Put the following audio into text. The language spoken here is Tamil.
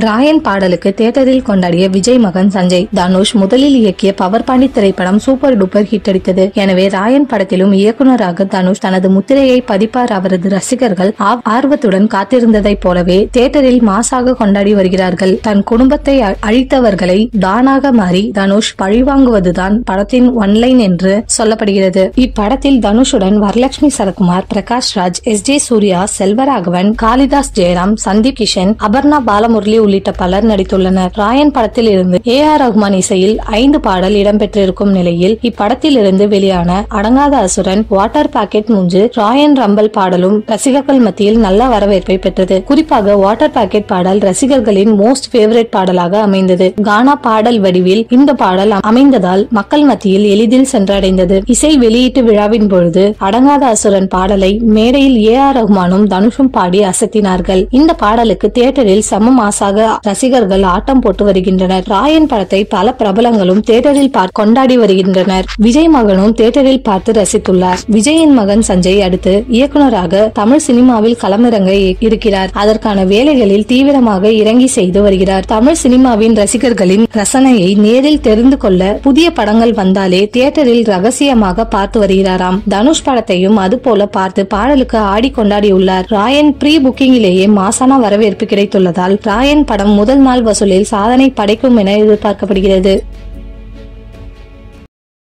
ராயன் பாடலுக்கு தியேட்டரில் கொண்டாடிய விஜய் மகன் சஞ்சய். தனுஷ் முதலில் இயக்கிய பவர் பாண்டி திரைப்படம் சூப்பர் டூப்பர் ஹிட் அடித்தது. எனவே ராயன் படத்திலும் இயக்குநராக தனுஷ் தனது முத்திரையை பதிப்பார். அவரது ரசிகர்கள் ஆர்வத்துடன் காத்திருந்ததை போலவே தியேட்டரில் மாசாக கொண்டாடி வருகிறார்கள். தன் குடும்பத்தை அழித்தவர்களை டானாக மாறி தனுஷ் பழிவாங்குவதுதான் படத்தின் ஒன்லைன் என்று சொல்லப்படுகிறது. இப்படத்தில் தனுஷுடன் வரலட்சுமி சரத்குமார், பிரகாஷ் ராஜ், எஸ்.ஜே. சூர்யா, செல்வராகவன், காளிதாஸ் ஜெயராம், சந்தீப் கிஷன், அபர்ணா பாலமுரளி உள்ளிட்ட பலர் நடித்துள்ளனர். ராயன் படத்தில் இருந்து ஏ.ஆர். ரஹ்மான் இசையில் 5 பாடல் இடம்பெற்றிருக்கும் நிலையில் இப்படத்தில் இருந்து வெளியான அடங்காத அசுரன், வாட்டர் பாக்கெட் மூஞ்சு, ராயன் ரம்பல் பாடலும் ரசிகர்கள் மத்தியில் நல்ல வரவேற்பை பெற்றது. குறிப்பாக வாட்டர் பாக்கெட் பாடல் ரசிகர்களின் மோஸ்ட் ஃபேவரட் பாடலாக அமைந்தது. கானா பாடல் வடிவில் இந்த பாடல் அமைந்ததால் மக்கள் மத்தியில் எளிதில் சென்றடைந்தது. இசை வெளியீட்டு விழாவின் பொழுது அடங்காத அசுரன் பாடலை மேடையில் ஏ.ஆர். ரஹ்மானும் தனுஷும் பாடி அசத்தினார்கள். இந்த பாடலுக்கு தியேட்டரில் செம மாசாக ரசிகர்கள் ஆட்டம் போட்டு வருகின்றனர். ராயன் படத்தை பல பிரபலங்களும் தியேட்டரில் கொண்டாடி வருகின்றனர். விஜய் மகனும் தியேட்டரில் பார்த்து ரசித்துள்ளார். விஜயின் மகன் சஞ்சய் அடுத்து இயக்குநராக தமிழ் சினிமாவில் களமிறங்க இருக்கிறார். அதற்கான வேலைகளில் தீவிரமாக இறங்கி செய்து வருகிறார். தமிழ் சினிமாவின் ரசிகர்களின் ரசனையை நேரில் தெரிந்து கொள்ள புதிய படங்கள் வந்தாலே தியேட்டரில் ரகசியமாக பார்த்து வருகிறாராம். தனுஷ் படத்தையும் அதுபோல பார்த்து பாடலுக்கு ஆடி கொண்டாடியுள்ளார். ராயன் ப்ரீ புக்கிங்கிலேயே மாசான வரவேற்பு கிடைத்துள்ளதால் ராயன் படம் முதல் நாள் வசூலில் சாதனை படைக்கும் என எதிர்பார்க்கப்படுகிறது.